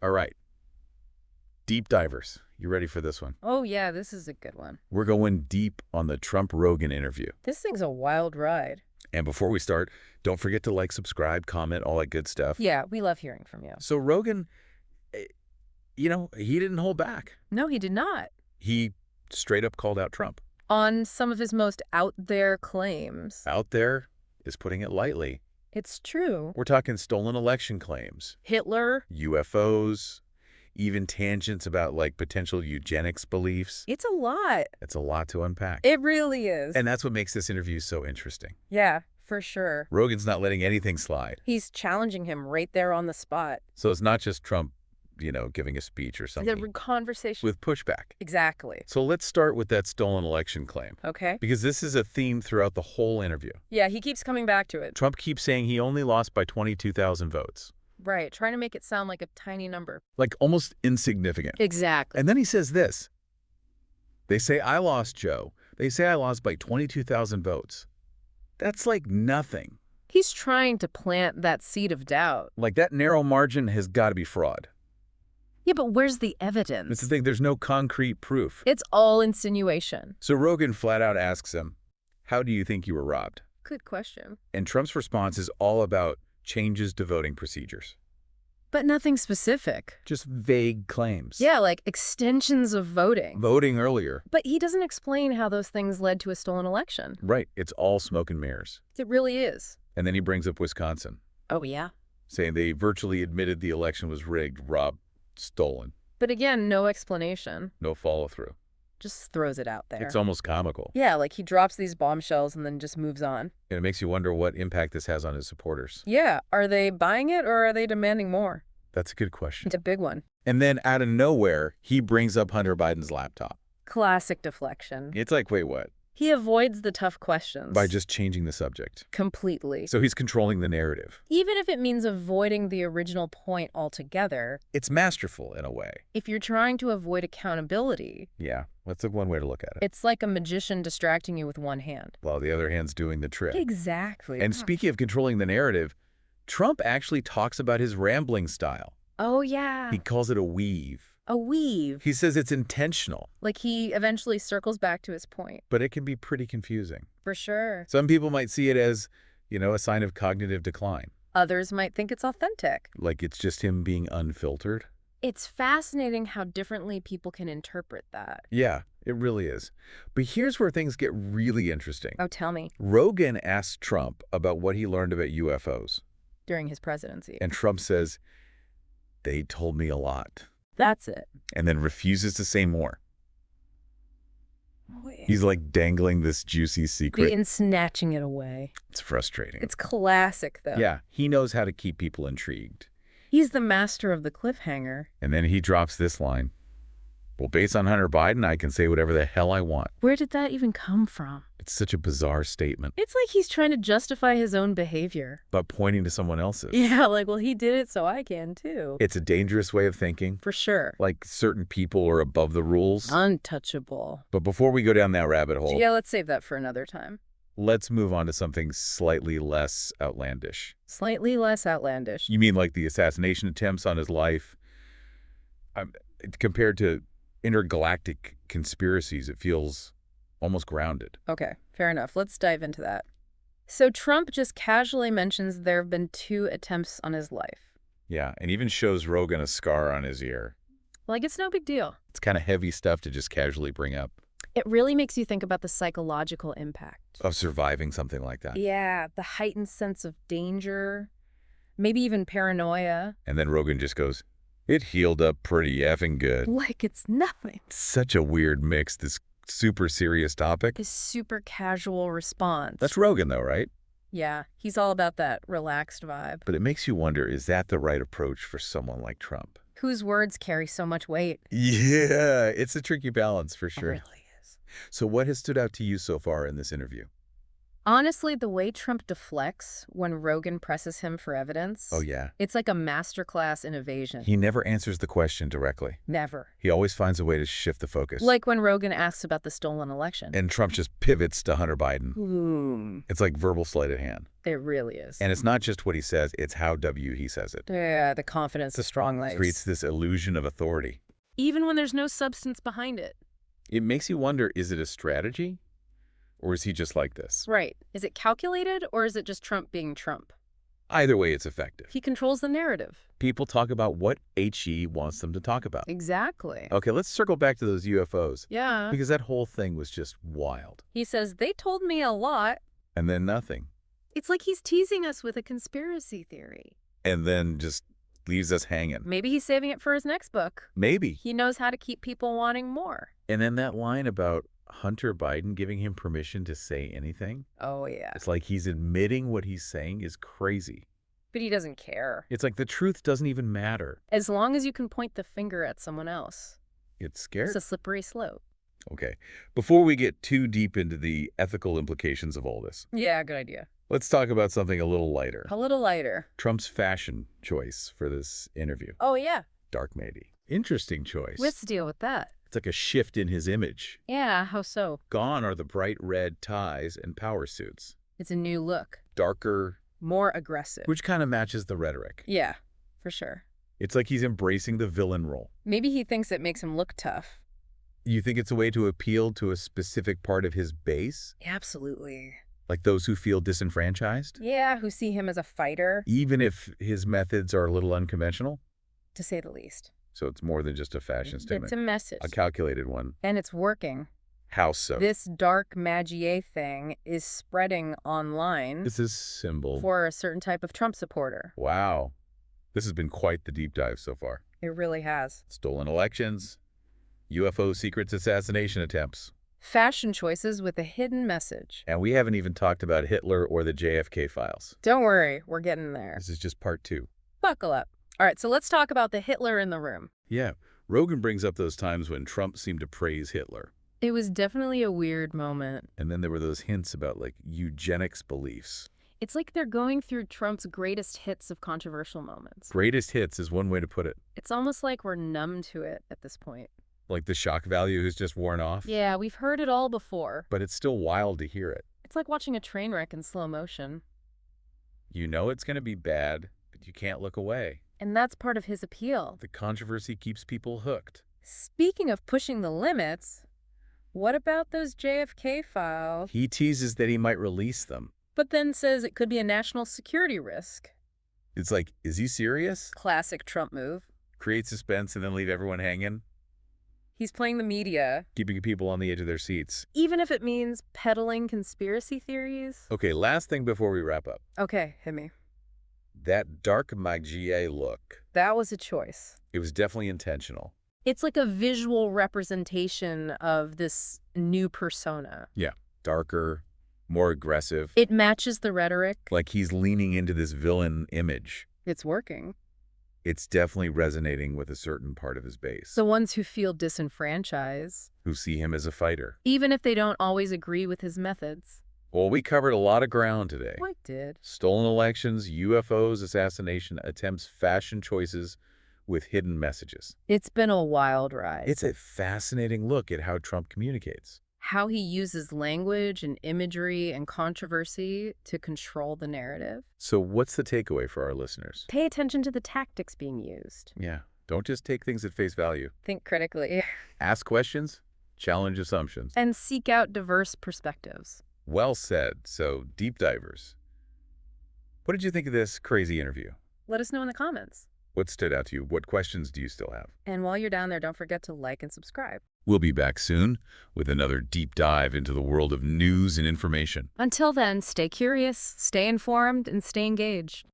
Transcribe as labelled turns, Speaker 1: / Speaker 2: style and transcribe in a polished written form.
Speaker 1: All right. Deep divers. You ready for this one?
Speaker 2: Oh, yeah, this is a good one.
Speaker 1: We're going deep on the Trump-Rogan interview.
Speaker 2: This thing's a wild ride.
Speaker 1: And before we start, don't forget to like, subscribe, comment, all that good stuff.
Speaker 2: Yeah, we love hearing from you.
Speaker 1: So Rogan, he didn't hold back.
Speaker 2: No, he did not.
Speaker 1: He straight up called out Trump.
Speaker 2: On some of his most out there claims.
Speaker 1: Out there is putting it lightly.
Speaker 2: It's true.
Speaker 1: We're talking stolen election claims,
Speaker 2: Hitler.
Speaker 1: UFOs, even tangents about potential eugenics beliefs.
Speaker 2: It's a lot.
Speaker 1: It's a lot to unpack.
Speaker 2: It really is.
Speaker 1: And that's what makes this interview so interesting.
Speaker 2: Yeah, for sure.
Speaker 1: Rogan's not letting anything slide.
Speaker 2: He's challenging him right there on the spot.
Speaker 1: So it's not just Trump, giving a speech or something.
Speaker 2: The conversation.
Speaker 1: With pushback.
Speaker 2: Exactly.
Speaker 1: So let's start with that stolen election claim.
Speaker 2: Okay.
Speaker 1: Because this is a theme throughout the whole interview.
Speaker 2: Yeah, he keeps coming back to it.
Speaker 1: Trump keeps saying he only lost by 22,000 votes.
Speaker 2: Right, trying to make it sound like a tiny number.
Speaker 1: Like almost insignificant.
Speaker 2: Exactly.
Speaker 1: And then he says this. They say I lost, Joe. They say I lost by 22,000 votes. That's like nothing.
Speaker 2: He's trying to plant that seed of doubt.
Speaker 1: Like that narrow margin has got to be fraud.
Speaker 2: Yeah, but where's the evidence?
Speaker 1: That's the thing. There's no concrete proof.
Speaker 2: It's all insinuation.
Speaker 1: So Rogan flat out asks him, how do you think you were robbed?
Speaker 2: Good question.
Speaker 1: And Trump's response is all about changes to voting procedures.
Speaker 2: But nothing specific.
Speaker 1: Just vague claims.
Speaker 2: Yeah, like extensions of voting.
Speaker 1: Voting earlier.
Speaker 2: But he doesn't explain how those things led to a stolen election.
Speaker 1: Right. It's all smoke and mirrors.
Speaker 2: It really is.
Speaker 1: And then he brings up Wisconsin.
Speaker 2: Oh, yeah?
Speaker 1: Saying they virtually admitted the election was rigged, robbed, stolen.
Speaker 2: But again, no explanation.
Speaker 1: No follow-through.
Speaker 2: Just throws it out there.
Speaker 1: It's almost comical.
Speaker 2: Yeah, like he drops these bombshells and then just moves on.
Speaker 1: And it makes you wonder what impact this has on his supporters.
Speaker 2: Yeah, are they buying it or are they demanding more?
Speaker 1: That's a good question.
Speaker 2: It's a big one.
Speaker 1: And then out of nowhere, he brings up Hunter Biden's laptop.
Speaker 2: Classic deflection.
Speaker 1: It's like, wait, what?
Speaker 2: He avoids the tough questions.
Speaker 1: By just changing the subject.
Speaker 2: Completely.
Speaker 1: So he's controlling the narrative.
Speaker 2: Even if it means avoiding the original point altogether.
Speaker 1: It's masterful in a way.
Speaker 2: If you're trying to avoid accountability.
Speaker 1: Yeah, that's one way to look at it.
Speaker 2: It's like a magician distracting you with one hand.
Speaker 1: While the other hand's doing the trick.
Speaker 2: Exactly.
Speaker 1: And speaking of controlling the narrative, Trump actually talks about his rambling style.
Speaker 2: Oh, yeah.
Speaker 1: He calls it a weave.
Speaker 2: A weave.
Speaker 1: He says it's intentional.
Speaker 2: Like he eventually circles back to his point.
Speaker 1: But it can be pretty confusing.
Speaker 2: For sure.
Speaker 1: Some people might see it as, a sign of cognitive decline.
Speaker 2: Others might think it's authentic.
Speaker 1: Like it's just him being unfiltered.
Speaker 2: It's fascinating how differently people can interpret that.
Speaker 1: Yeah, it really is. But here's where things get really interesting.
Speaker 2: Oh, tell me.
Speaker 1: Rogan asked Trump about what he learned about UFOs.
Speaker 2: During his presidency.
Speaker 1: And Trump says, they told me a lot.
Speaker 2: That's it.
Speaker 1: And then refuses to say more.
Speaker 2: Wait.
Speaker 1: He's like dangling this juicy secret.
Speaker 2: And snatching it away.
Speaker 1: It's frustrating.
Speaker 2: It's classic, though.
Speaker 1: Yeah, he knows how to keep people intrigued.
Speaker 2: He's the master of the cliffhanger.
Speaker 1: And then he drops this line. Well, based on Hunter Biden, I can say whatever the hell I want.
Speaker 2: Where did that even come from?
Speaker 1: It's such a bizarre statement.
Speaker 2: It's like he's trying to justify his own behavior.
Speaker 1: But pointing to someone else's.
Speaker 2: Yeah, like, well, he did it, so I can, too.
Speaker 1: It's a dangerous way of thinking.
Speaker 2: For sure.
Speaker 1: Like certain people are above the rules.
Speaker 2: Untouchable.
Speaker 1: But before we go down that rabbit hole,
Speaker 2: Yeah, let's save that for another time.
Speaker 1: let's move on to something slightly less outlandish.
Speaker 2: Slightly less outlandish.
Speaker 1: You mean like the assassination attempts on his life? Compared to intergalactic conspiracies, it feels almost grounded.
Speaker 2: Okay, fair enough. Let's dive into that. So Trump just casually mentions there have been 2 attempts on his life.
Speaker 1: Yeah, and even shows Rogan a scar on his ear.
Speaker 2: Like, it's no big deal.
Speaker 1: It's kind of heavy stuff to just casually bring up.
Speaker 2: It really makes you think about the psychological impact.
Speaker 1: Of surviving something like that.
Speaker 2: Yeah, the heightened sense of danger, maybe even paranoia.
Speaker 1: And then Rogan just goes, it healed up pretty effing good.
Speaker 2: Like it's nothing.
Speaker 1: Such a weird mix, this super serious topic.
Speaker 2: This super casual response.
Speaker 1: That's Rogan though, right?
Speaker 2: Yeah, he's all about that relaxed vibe.
Speaker 1: But it makes you wonder, is that the right approach for someone like Trump?
Speaker 2: Whose words carry so much weight.
Speaker 1: Yeah, it's a tricky balance for sure.
Speaker 2: It really is.
Speaker 1: So what has stood out to you so far in this interview?
Speaker 2: Honestly, the way Trump deflects when Rogan presses him for evidence,
Speaker 1: Oh, yeah.
Speaker 2: it's like a masterclass in evasion.
Speaker 1: He never answers the question directly.
Speaker 2: Never.
Speaker 1: He always finds a way to shift the focus.
Speaker 2: Like when Rogan asks about the stolen election.
Speaker 1: And Trump just pivots to Hunter Biden.
Speaker 2: Boom.
Speaker 1: It's like verbal sleight of hand.
Speaker 2: It really is.
Speaker 1: And it's not just what he says, it's how he says it.
Speaker 2: Yeah, the confidence is strong lace.
Speaker 1: Creates this illusion of authority.
Speaker 2: Even when there's no substance behind it.
Speaker 1: It makes you wonder, is it a strategy? Or is he just like this?
Speaker 2: Right. Is it calculated or is it just Trump being Trump?
Speaker 1: Either way, it's effective.
Speaker 2: He controls the narrative.
Speaker 1: People talk about what HE wants them to talk about.
Speaker 2: Exactly.
Speaker 1: Okay, let's circle back to those UFOs.
Speaker 2: Yeah.
Speaker 1: Because that whole thing was just wild.
Speaker 2: He says, they told me a lot.
Speaker 1: And then nothing.
Speaker 2: It's like he's teasing us with a conspiracy theory.
Speaker 1: And then just leaves us hanging.
Speaker 2: Maybe he's saving it for his next book.
Speaker 1: Maybe.
Speaker 2: He knows how to keep people wanting more.
Speaker 1: And then that line about Hunter Biden giving him permission to say anything.
Speaker 2: Oh, yeah.
Speaker 1: It's like he's admitting what he's saying is crazy.
Speaker 2: But he doesn't care.
Speaker 1: It's like the truth doesn't even matter.
Speaker 2: As long as you can point the finger at someone else.
Speaker 1: It's scared.
Speaker 2: It's a slippery slope.
Speaker 1: Okay. Before we get too deep into the ethical implications of all this,
Speaker 2: Yeah, good idea.
Speaker 1: let's talk about something a little lighter.
Speaker 2: A little lighter.
Speaker 1: Trump's fashion choice for this interview.
Speaker 2: Oh, yeah.
Speaker 1: Dark navy. Interesting choice.
Speaker 2: Let's deal with that.
Speaker 1: It's like a shift in his image.
Speaker 2: Yeah, how so?
Speaker 1: Gone are the bright red ties and power suits.
Speaker 2: It's a new look.
Speaker 1: Darker,
Speaker 2: More aggressive.
Speaker 1: which kind of matches the rhetoric.
Speaker 2: Yeah, for sure.
Speaker 1: It's like he's embracing the villain role.
Speaker 2: Maybe he thinks it makes him look tough.
Speaker 1: You think it's a way to appeal to a specific part of his base?
Speaker 2: Absolutely.
Speaker 1: Like those who feel disenfranchised?
Speaker 2: Yeah, who see him as a fighter,
Speaker 1: Even if his methods are a little unconventional?
Speaker 2: to say the least.
Speaker 1: So it's more than just a fashion statement.
Speaker 2: It's a message.
Speaker 1: A calculated one.
Speaker 2: And it's working.
Speaker 1: How so?
Speaker 2: This dark magie thing is spreading online
Speaker 1: This is symbol.
Speaker 2: for a certain type of Trump supporter.
Speaker 1: Wow. This has been quite the deep dive so far.
Speaker 2: It really has.
Speaker 1: Stolen elections, UFO secrets assassination attempts.
Speaker 2: Fashion choices with a hidden message.
Speaker 1: And we haven't even talked about Hitler or the JFK files.
Speaker 2: Don't worry, we're getting there.
Speaker 1: This is just part 2.
Speaker 2: Buckle up. All right, so let's talk about the Hitler in the room.
Speaker 1: Yeah, Rogan brings up those times when Trump seemed to praise Hitler.
Speaker 2: It was definitely a weird moment.
Speaker 1: And then there were those hints about, like, eugenics beliefs.
Speaker 2: It's like they're going through Trump's greatest hits of controversial moments.
Speaker 1: Greatest hits is one way to put it.
Speaker 2: It's almost like we're numb to it at this point.
Speaker 1: Like the shock value has just worn off.
Speaker 2: Yeah, we've heard it all before.
Speaker 1: But it's still wild to hear it.
Speaker 2: It's like watching a train wreck in slow motion.
Speaker 1: You know it's going to be bad, but you can't look away.
Speaker 2: And that's part of his appeal.
Speaker 1: The controversy keeps people hooked.
Speaker 2: Speaking of pushing the limits, what about those JFK files?
Speaker 1: He teases that he might release them.
Speaker 2: But then says it could be a national security risk.
Speaker 1: It's like, is he serious?
Speaker 2: Classic Trump move.
Speaker 1: Create suspense and then leave everyone hanging?
Speaker 2: He's playing the media,
Speaker 1: Keeping people on the edge of their seats.
Speaker 2: even if it means peddling conspiracy theories.
Speaker 1: Okay, last thing before we wrap up.
Speaker 2: Okay, hit me.
Speaker 1: That dark magie look.
Speaker 2: That was a choice.
Speaker 1: It was definitely intentional.
Speaker 2: It's like a visual representation of this new persona.
Speaker 1: Yeah. Darker, more aggressive.
Speaker 2: It matches the rhetoric.
Speaker 1: Like he's leaning into this villain image.
Speaker 2: It's working.
Speaker 1: It's definitely resonating with a certain part of his base.
Speaker 2: The ones who feel disenfranchised,
Speaker 1: who see him as a fighter.
Speaker 2: even if they don't always agree with his methods.
Speaker 1: Well, we covered a lot of ground today.
Speaker 2: I did.
Speaker 1: Stolen elections, UFOs, assassination attempts, fashion choices with hidden messages.
Speaker 2: It's been a wild ride.
Speaker 1: It's a fascinating look at how Trump communicates.
Speaker 2: How he uses language and imagery and controversy to control the narrative.
Speaker 1: So what's the takeaway for our listeners?
Speaker 2: Pay attention to the tactics being used.
Speaker 1: Yeah, don't just take things at face value.
Speaker 2: Think critically.
Speaker 1: Ask questions, challenge assumptions.
Speaker 2: And seek out diverse perspectives.
Speaker 1: Well said. So, deep divers. What did you think of this crazy interview?
Speaker 2: Let us know in the comments.
Speaker 1: What stood out to you? What questions do you still have?
Speaker 2: And while you're down there, don't forget to like and subscribe.
Speaker 1: We'll be back soon with another deep dive into the world of news and information.
Speaker 2: Until then, stay curious, stay informed, and stay engaged.